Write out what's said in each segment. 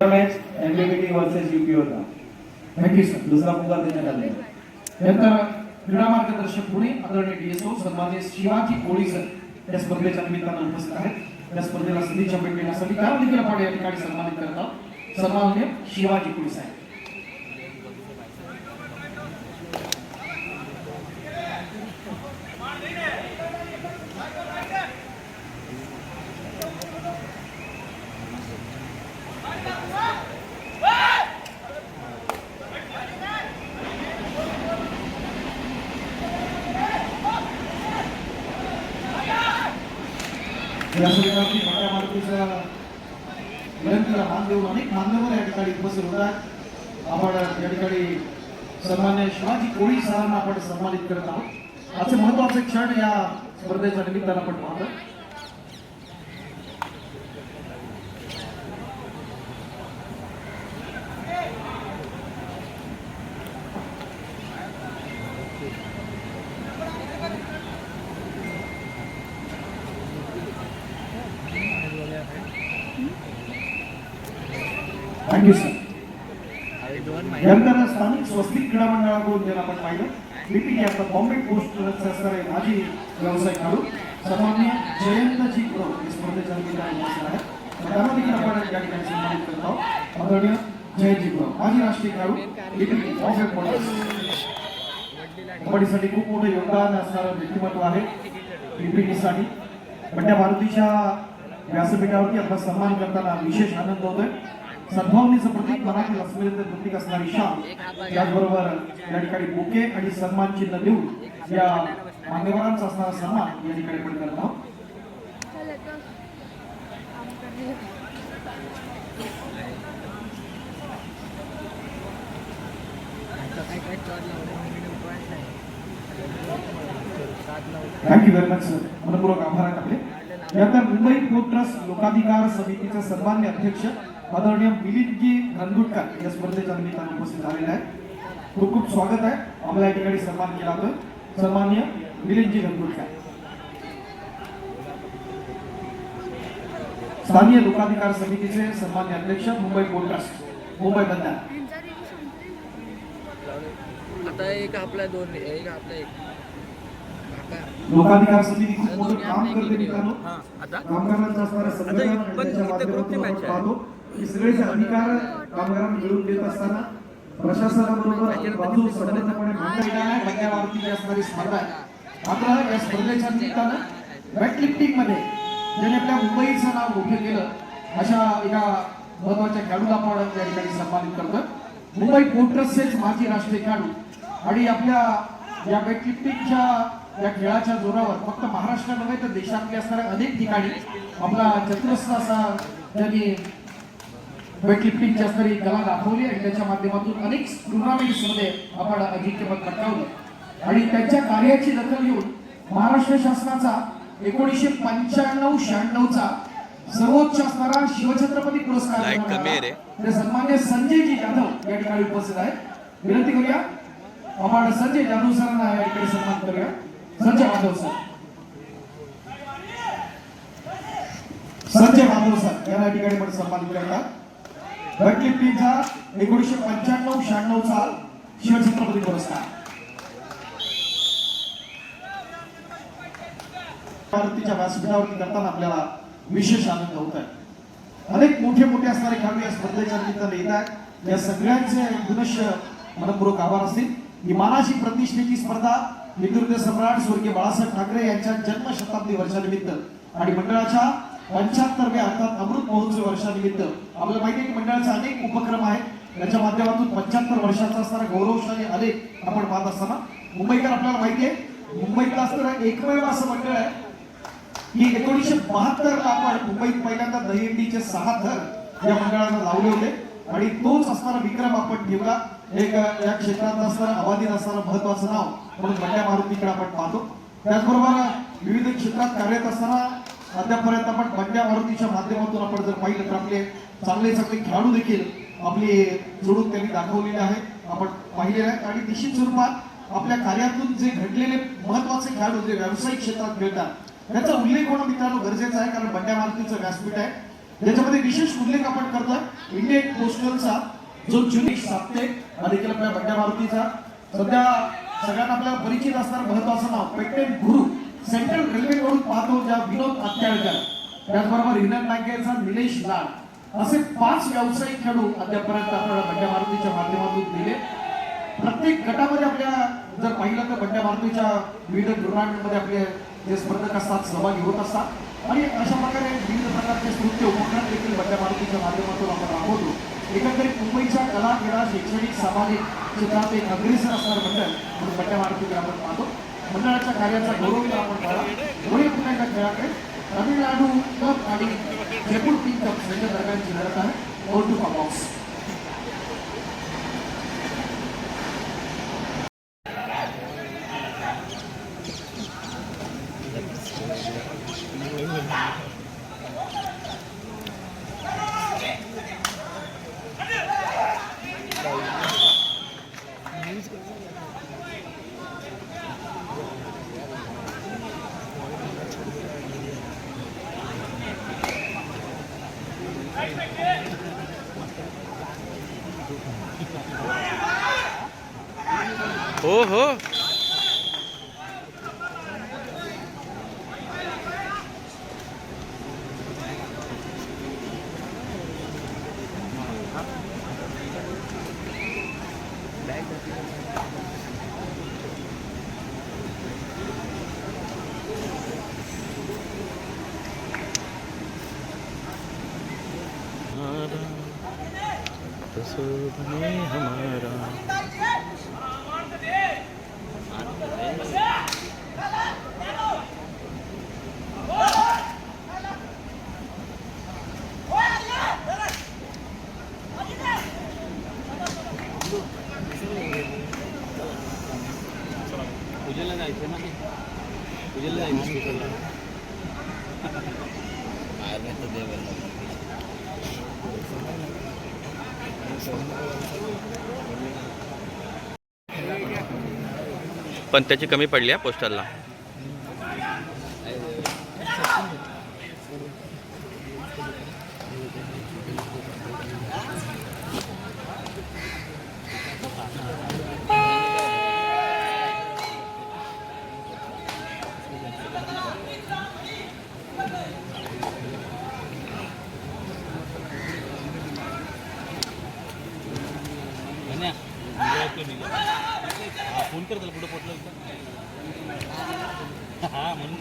Match एमबीबीटी versus UP होता. Thank you sir. दुसरा पुकार देण्यात आलेला. नंतर क्रीडा मार्गदर्शक पुणे आदरणीय डीएसओ सन्माननीय शिवाजी कोळी सर या स्पर्धेच्या निमित्तानं उपस्थित आहेत. या स्पर्धेला सदिच्छा भेट देण्यासाठी त्या देखील आपण या ठिकाणी सन्मानित करत आहोत. सन्माननीय शिवाजी कोळी साहेब. या सगळ्यांची मोठ्या मारुतीचा विनंतीला मान देऊन अनेक मान्यवर या ठिकाणी उपस्थित होत आहेत. आपण या ठिकाणी सन्मान्य शिवाजी कोळी सरांना आपण सन्मानित करत आहोत. असे महत्वाचे क्षण या स्पर्धेच्या निमित्तानं आपण पाहतो. Thank you sir. यानंतर स्थानिक स्वस्तिक क्रीडा मंडळाकडून ज्यांना आपण पाहिलं बीपीटी आता बॉम्बे पोस्ट असणारे माजी व्यावसायिक खेळाडू सन्माननीय जयंतजी गुरव या स्पर्धेच्या निमित्ताने उपस्थित आहेत. त्यांना देखील आपण या ठिकाणी सन्मानित करत आहोत. आदरणीय जयंतजी गुरव माजी राष्ट्रीय खेळाडू बीपीटी बॉम्बे पोस्ट. कबड्डीसाठी खूप मोठं योगदान असणारं व्यक्तिमत्व आहे बीपीटीसाठी. बंड्या मारुतीच्या व्यासपीठावरती आपला सन्मान करताना विशेष आनंद होतोय. सद्भावनेचं प्रतीक मनातील अस्मितेचं प्रतीक असणारी शाल त्याचबरोबर या ठिकाणी बुके आणि सन्मान चिन्ह देऊन या मान्यवरांचा असणारा सन्मान या ठिकाणी आपण करत आहोत. Thank you very much sir. मनपूर्वक आभार आहेत आपले. यानंतर मुंबई पोर्ट ट्रस्ट लोकाधिकार समितीचे सन्मान्य अध्यक्ष आदरणीय मिलिंदजी गंगुटकर या स्पर्धेच्या निमित्ताने उपस्थित झालेले आहेत. खूप खूप स्वागत आहे. आम्हाला या ठिकाणी सन्मान केला जातोय. सन्मान्य मिलिंदजी गंगुटकर. स्थानीय लोकाधिकार समितीचे सन्मान्य अध्यक्ष मुंबई पोर्ट ट्रस्ट मुंबई बंदर. आता एक आपला दोन एक आपला एक लोकाधिकार समिती खूप मोठं काम करते मित्रांनो. कामगारांचा असणारा संघटना त्याच्या माध्यमातून आपण पाहतो की सगळेचे अधिकार कामगारांना मिळवून देत असताना प्रशासनाबरोबर बाजू संबंधपणे बंड्या मारुतीची असणारी स्पर्धा आहे. मात्र या स्पर्धेच्या निमित्तानं वेटलिफ्टिंग मध्ये ज्याने आपल्या मुंबईचं नाव मोठं केलं अशा एका महत्वाच्या खेळाडूला आपण या ठिकाणी सन्मानित करतोय. मुंबई पोर्ट ट्रस्टचेच माजी राष्ट्रीय खेळाडू आणि आपल्या या वेटलिफ्टिंगच्या या खेळाच्या जोरावर फक्त महाराष्ट्र नव्हे तर देशातल्या असणाऱ्या अनेक ठिकाणी आपला चतुरस्र असा त्यांनी वेटलिफ्टिंगची असणारी कला दाखवली आणि त्याच्या माध्यमातून अनेक टुर्नामेंट्समध्ये आपण अजिंक्यपद पटकावलं. आणि त्यांच्या कार्याची दखल घेऊन महाराष्ट्र शासनाचा 1995-96चा सर्वोच्च असणारा शिवछत्रपती पुरस्कार सन्मान्य संजयजी जाधव या ठिकाणी उपस्थित आहेत. विनंती करूया आपण संजय जाधव सरांना या ठिकाणी सन्मान करूया. संजय जाधव सर. संजय जाधव सर या ठिकाणी आपण सन्मानित करतात. वेटलिफ्टिंगचा 1995-96चा शिवछत्रपती पुरस्कार. भारतीच्या व्यासपीठावरती करताना आपल्याला विशेष आनंद होत आहे. अनेक मोठे असणारे खेळाडू या स्पर्धेच्या निमित्ताने येत आहेत. या सगळ्यांचे पुनश्च मनपूर्वक आभार असतील. ही मानाची प्रतिष्ठेची स्पर्धा नेतृत्व सम्राट स्वर्गीय बाळासाहेब ठाकरे यांच्या जन्मशताब्दी वर्षानिमित्त आणि मंडळाच्या 75व्या अर्थात अमृत महोत्सव वर्षानिमित्त आपल्याला माहिती आहे की मंडळाचे अनेक उपक्रम आहेत. त्याच्या माध्यमातून 75 वर्षाचा असणारा गौरवशाली आलेख आपण पाहत असताना मुंबईकर आपल्याला माहिती आहे मुंबईतलं असणारं एकमेव असं मंडळ आहे की 1972ला आपण मुंबईत पहिल्यांदा दहीहंडीचे 6 थर या मंडळानं लावले होते आणि तोच असणारा विक्रम आपण ठेवला. एक या क्षेत्रात असणारं अबाधित असणारं महत्वाचं नाव म्हणून बंड्या मारुतीकडे आपण पाहतो. त्याचबरोबर विविध क्षेत्रात कार्यरत असताना अद्यापर्यंत आपण बंड्या मारुतीच्या माध्यमातून आपण जर पाहिलं तर आपले चांगले खेळाडू देखील आपली जोडून त्यांनी दाखवलेले आहेत आपण पाहिलेले आहेत. आणि निश्चित स्वरूपात आपल्या कार्यातून जे घडलेले महत्वाचे खेळाडू जे व्यावसायिक क्षेत्रात खेळतात त्याचा उल्लेख होणं मित्रांनो गरजेचं आहे. कारण बंड्या मारुतीचं व्यासपीठ आहे. ज्याच्यामध्ये विशेष उल्लेख आपण करतोय इंडियन पोस्टलचा जो जुनीश साप्ते हा देखील आपल्या बंड्या मारुतीचा सध्या सगळ्यांना आपल्याला परिचित असणार महत्वाचं नाव पेटेंट गुरु सेंट्रल रेल्वेकडून पाहतो ज्या विनोद आत्याळकर, त्याचबरोबर युनियन बँकेचा निलेश लाड असे 5 व्यावसायिक खेळाडू अद्यापर्यंत आपल्याला बंड्या मारुतीच्या माध्यमातून दिले. प्रत्येक गटामध्ये आपल्या जर पाहिलं तर बंड्या मारुतीच्या विविध टुर्नामेंटमध्ये आपले जे स्पर्धक असतात सहभागी होत असतात आणि अशा प्रकारे विविध प्रकारचे नृत्य उपक्रम देखील बंड्या मारुतीच्या माध्यमातून आपण राबवतो. एकंदरीत मुंबईच्या कला क्रीडा शैक्षणिक सामाजिक क्षेत्रात एक अग्रेसर असणार मंडळ म्हणून बंड्या मारुतीकडे आपण पाहतो. मंडळाच्या कार्याचा गौरव जर आपण पाहिला पुढे पुन्हा एका खेळाकडे तामिळनाडू क्लब आणि जयपूर टीम कप यांच्या दरम्यानची लढत आहे. ओल टू बॉक्स. हो हो हमारा पूजेला जायचं ना, पूजेला जायचं पण त्याची कमी पडली आहे पोस्टरला. फोन कर त्याला कुठं पोचलं हा म्हणून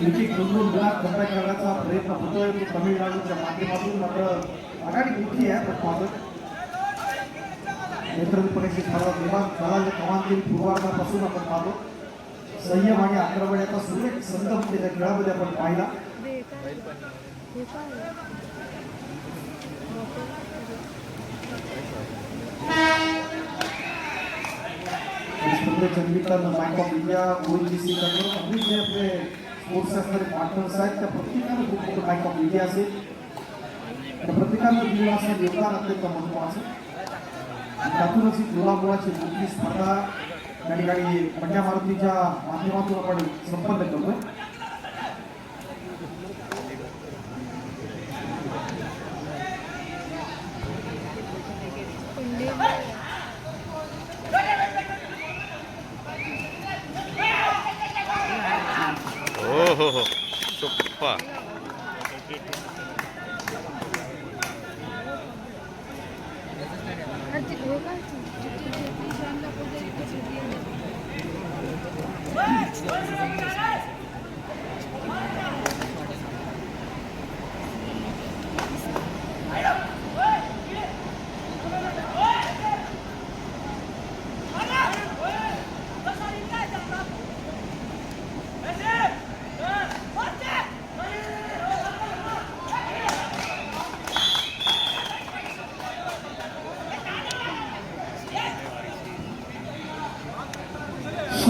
एक दोन गुलाब कंबॅक करण्याचा प्रयत्न होतोय तमिळनाडूच्या माध्यमातून. मात्र आघाडी मोठी आहे पण मात्र नेतृत्वपणेची सर्वात निर्माण झाला कमांतील पूर्वार्धापासून आपण पाहतो. संयम आणि आक्रमण याचा सुरेख संगम त्याच्या खेळामध्ये आपण पाहिला. स्पर्धेच्या निमित्तानं बँक ऑफ इंडिया ONGC आपले जे आपले स्पोर्ट्स असणारे पार्टनर्स आहेत त्या प्रत्येकानं खूप मोठं बँक ऑफ इंडिया असेल त्या प्रत्येकानं दिलेलं असं योगदान अत्यंत महत्त्वाचं. त्यातूनच ही मुलामुळाची मोठी स्पर्धा त्या ठिकाणी बंड्या मारुतीच्या माध्यमातून आपण संपन्न करतोय. हो हो सोप्पा.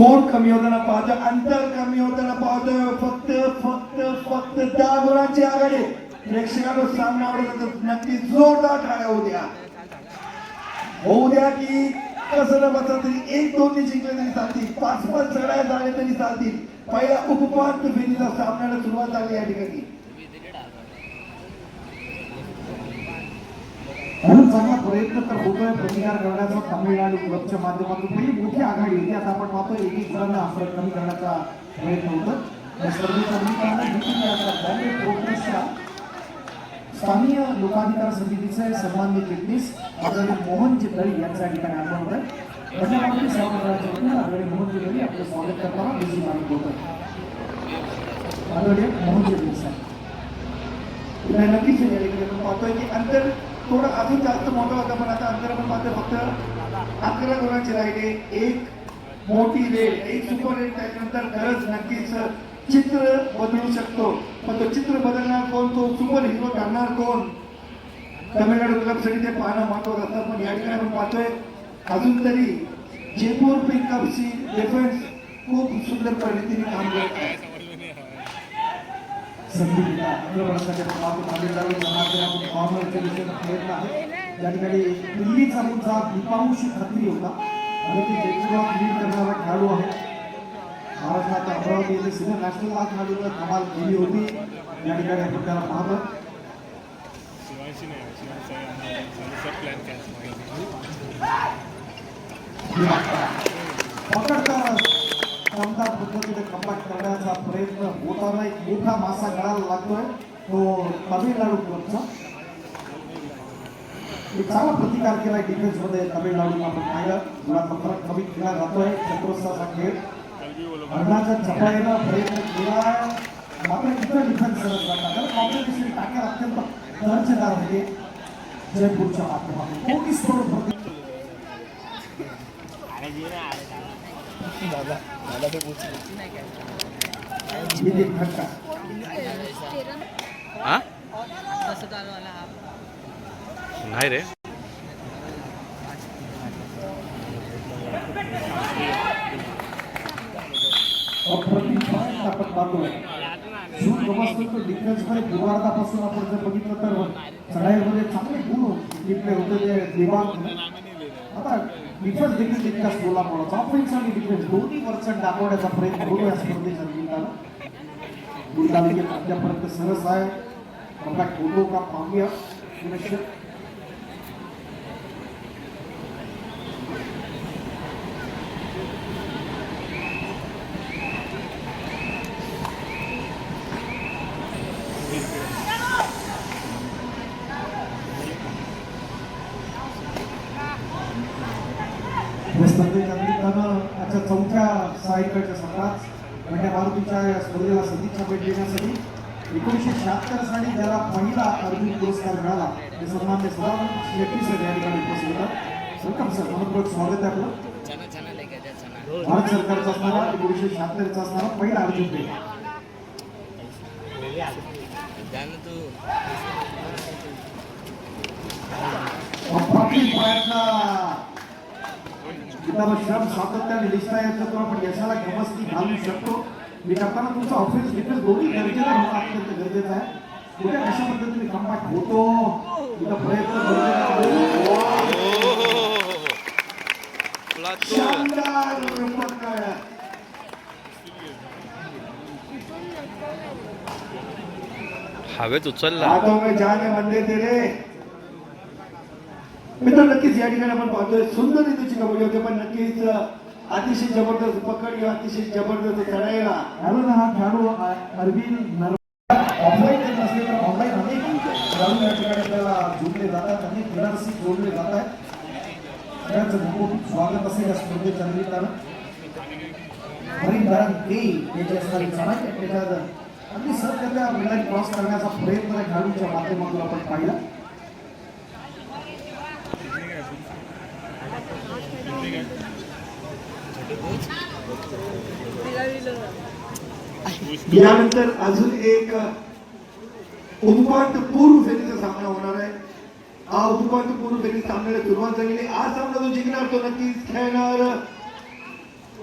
स्कोर कमी होताना पाहतोय, अंतर कमी होताना पाहतोय. फक्त फक्त फक्त 10 गुणांची आघाडी. प्रेक्षकांनो सामना आवडत नक्की जोरदार टाळ्या होऊ द्या की कसं न बसलं तरी 1-2 जिंकले तरी चालतील, 5-5 चढाया झाले तरी चालतील. पहिल्या उपउपांत्य फेरीचा सामन्याला सुरुवात झाली या ठिकाणी. म्हणून चांगला प्रयत्न तर होतोय प्रतिकार करण्याचा तामिळनाडू क्लबच्या माध्यमातून. पहिली मोठी आघाडी होती, आता आपण पाहतोय एक जणांना फरक कमी करण्याचा प्रयत्न होतो. या स्पर्धेच्या निमित्तानं बॉम्बे पोर्टच्या स्थानीय लोकाधिकार समितीचे सन्माननीय चिटणीस आदरणीय मोहनजी दळी यांच्या ठिकाणी आगमन होत आहे. प्रजामागणी सेवा मंडळाच्या वतीने आदरणीय मोहनजी दळी आपलं स्वागत करताना बिझी मानत होत आहे. आदरणीय मोहनजी दळी साहेब नक्कीच या ठिकाणी आपण पाहतोय की अंतर थोडं अजून जास्त मोठं होतं, पण आता अंतर आपण पाहतोय फक्त 11 गुणांची राहिले. एक मोठी रेड, एक सुपर रेड त्याच्यानंतर खरंच नक्कीच चित्र बदलू शकतो. पण तो चित्र बदलणार कोण, तो सुपर हिरो ठरणार कोण, तामिळनाडू क्लबसाठी ते पाहणं महत्वाचं असतं. पण या ठिकाणी आपण पाहतोय अजून तरी जयपूर पिकअपची डिफेन्स खूप सुंदर पद्धतीने काम करत आहे. या ठिकाणी दिल्लीचा मुद्दा दीपांशी खत्री होता आणि ते जयपुरात लीड करणारा खेळाडू आहे. महाराष्ट्राच्या अमरावती येथे सिनियर नॅशनल खेळाडूने कमाल केली होती. या ठिकाणी आपण त्याला पाहतो. पकडता क्षमता पद्धतीने कपाट करण्याचा प्रयत्न होताना एक मोठा मासा गळायला लागतोय तो तामिळनाडू क्लबचा. एक चांगला प्रतिकार केलाय डिफेन्स मध्ये तामिळनाडूला. आपण पाहिलं गुणाचा फरक कमी केला जातोय. चतुरस्राचा खेळ अन्नाच्या चपळाईनं प्रयत्न केला, मात्र इतर डिफेन्स करत जातात. कारण कॉम्पिटिशन टाक्या अत्यंत दर्जेदार होते जयपूरच्या माध्यमातून. कोटी स्कोर हा नाही रे. आपण पाहतोय शूट गमसतो तो डिफेन्स मध्ये पूर्वार्धापासून आपण जर बघितलं तर चढाईमध्ये चांगले गुण टिकले होते ते दिवाण. आता डिफेन्स देखील तितकाच बोला पडतो. ऑफेन्स आणि डिफेन्स दोन्ही वर्चन दाखवण्याचा प्रयत्न होतो या स्पर्धेच्या निमित्तानं. गुंडा देखील अद्यापर्यंत सरस आहे. कॉम्पॅक्ट होतो का पाहूया. स्पर्धेच्या निमित्तानं आजच्या 4थ्या सायकलच्या सत्रात मोठ्या मारुतीच्या या स्पर्धेला सदिच्छा भेट देण्यासाठी 1976 साली ज्याला पहिला अर्जुन पुरस्कार मिळाला ते सन्मान्य सदानंद शेट्टी सर या ठिकाणी उपस्थित होतात. वेलकम सर, मनपूर्वक स्वागत आहे आपलं. भारत सरकारचा असणारा 1976 असणारा पहिला अर्जुन भेट. श्रम सातत्याने दिसता येत तर आपण यशाला गमस्ती घालू शकतो. मी करताना तुमचा ऑफेन्स डिफेन्स दोन्ही गरजेचं होणं अत्यंत गरजेचं आहे. कुठे कशा पद्धतीने कॉम्पॅक्ट होतो तुझा प्रयत्न हवेत उचलला. म्हणले ते रे मित्र. नक्कीच या ठिकाणी आपण पाहतोय सुंदर रीतीची कबड्डी होते, पण नक्कीच अतिशय जबरदस्त पकड किंवा अतिशय जबरदस्त चढायला हा खेळाडू अरविंद ऑफलाईन जर नसले तर ऑनलाईन अनेक खेळाडू या ठिकाणी आपल्याला जोडले जातात. अनेक खेळाडू जोडले जात आहेत. सगळ्यांचं खूप स्वागत असेल या स्पर्धेच्या निमित्तानं. त्याच्यात अगदी सर त्या वेळेला क्रॉस करण्याचा प्रयत्न खेळाडूच्या माध्यमातून आपण पाहिला. यानंतर अजून एक उपांत्य पूर्व फेरीचा सामना होणार आहे. हा उपांत्य पूर्व फेरी सामन्याला सुरुवात झालेली. आज सामना जो जिंकणार तो नक्कीच खेळणार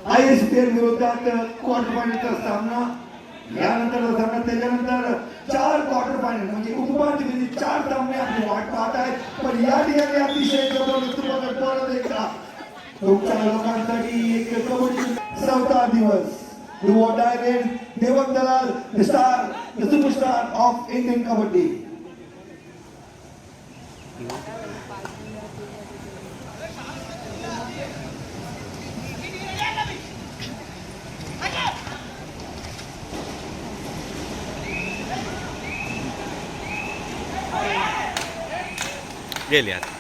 ISPL विरोधात क्वार्टर फायनलचा सामना, यानंतरचा सामना, त्याच्यानंतर 4 क्वार्टर फायनल म्हणजे उपउपांत्यफेरी 4 सामने आपली वाट पाहत आहेत. पण या ठिकाणी अतिशय जबरदस्त बघत परत एकदा तुमच्या लोकांसाठी एक कबड्डी 4था दिवस. Do or die race, Devak Dalal, the star, the superstar of Indian Kabaddi. गेली आता.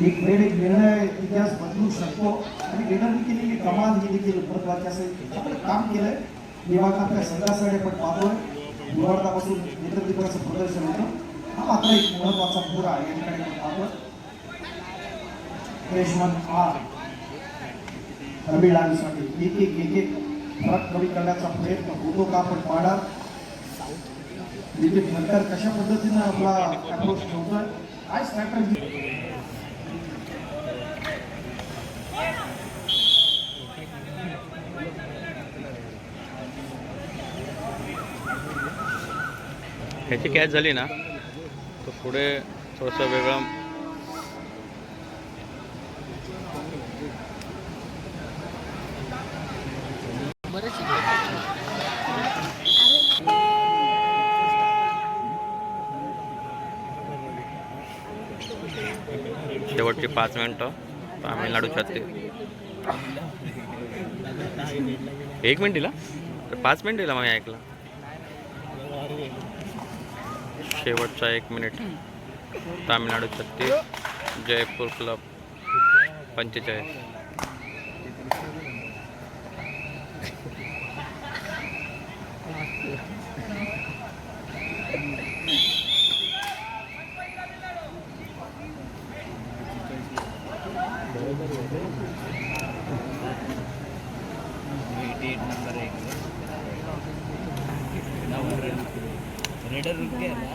एक वेळ एक निर्णय इतिहास बदलू शकतो आणि लिडरनी केलेली कमाल ही देखील महत्वाची असेल. आपलं काम केलंय दिवाळी आपल्या संघासाठी आपण पाहतोय निवडतापासून नेतृत्वाचं प्रदर्शन होतं. हा मात्र एक महत्वाचा मुद्दा आहे या ठिकाणी आपण पाहतोय. रेशमन आर तमिळनाडूसाठी एक फरक कमी करण्याचा प्रयत्न होतो का आपण पाहणार. दिलीप नंतर कशा पद्धतीनं आपला अप्रोच ठेवतोय काय स्ट्रॅटर्जी. ह्याची कॅच झाली ना तर पुढे थोडंसं वेगळं शेवटची 5 मिनिटं तामिळनाडू 36. 1 मिनिट दिला तर 5 मिनिट दिला मग ऐकलं. शेवटचा 1 minute Tamil Nadu 36 Jaipur club 45. Raider रुक गया ना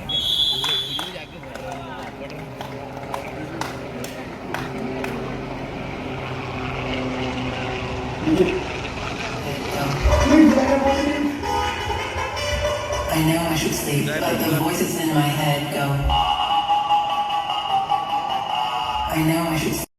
जाके I know I should sleep, but the voices in my head go. I know I should sleep.